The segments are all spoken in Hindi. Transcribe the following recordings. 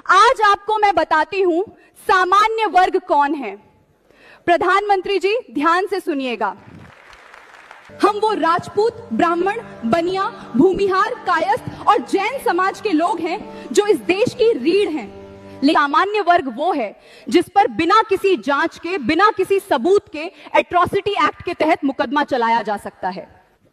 आज आपको मैं बताती हूं सामान्य वर्ग कौन है। प्रधानमंत्री जी ध्यान से सुनिएगा। हम वो राजपूत, ब्राह्मण, बनिया, भूमिहार, कायस्थ और जैन समाज के लोग हैं जो इस देश की रीढ़ हैं। लेकिन सामान्य वर्ग वो है जिस पर बिना किसी जांच के, बिना किसी सबूत के एट्रॉसिटी एक्ट के तहत मुकदमा चलाया जा सकता है।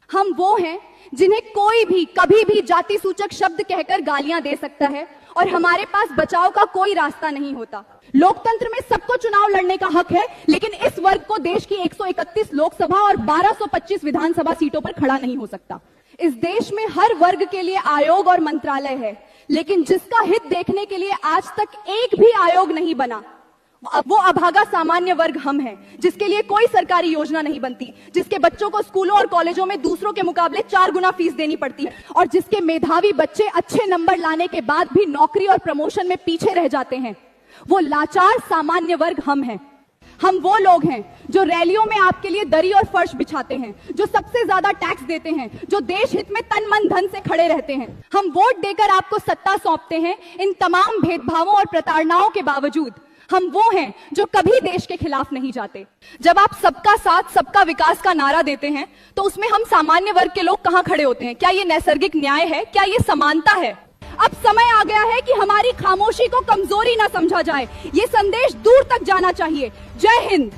हम वो हैं जिन्हें कोई भी कभी भी जाति सूचक शब्द कहकर गालियां दे सकता है और हमारे पास बचाव का कोई रास्ता नहीं होता। लोकतंत्र में सबको चुनाव लड़ने का हक है, लेकिन इस वर्ग को देश की 131 लोकसभा और 1225 विधानसभा सीटों पर खड़ा नहीं हो सकता। इस देश में हर वर्ग के लिए आयोग और मंत्रालय है, लेकिन जिसका हित देखने के लिए आज तक एक भी आयोग नहीं बना, वो अभागा सामान्य वर्ग हम हैं, जिसके लिए कोई सरकारी योजना नहीं बनती, जिसके बच्चों को स्कूलों और कॉलेजों में दूसरों के मुकाबले 4 गुना फीस देनी पड़ती है और जिसके मेधावी बच्चे अच्छे नंबर लाने के बाद भी नौकरी और प्रमोशन में पीछे रह जाते हैं। वो लाचार सामान्य वर्ग हम हैं। हम वो लोग हैं जो रैलियों में आपके लिए दरी और फर्श बिछाते हैं, जो सबसे ज्यादा टैक्स देते हैं, जो देश हित में तन मन धन से खड़े रहते हैं। हम वोट देकर आपको सत्ता सौंपते हैं। इन तमाम भेदभावों और प्रताड़नाओं के बावजूद हम वो हैं जो कभी देश के खिलाफ नहीं जाते। जब आप सबका साथ सबका विकास का नारा देते हैं तो उसमें हम सामान्य वर्ग के लोग कहां खड़े होते हैं? क्या ये नैसर्गिक न्याय है? क्या ये समानता है? अब समय आ गया है कि हमारी खामोशी को कमजोरी ना समझा जाए। ये संदेश दूर तक जाना चाहिए। जय हिंद।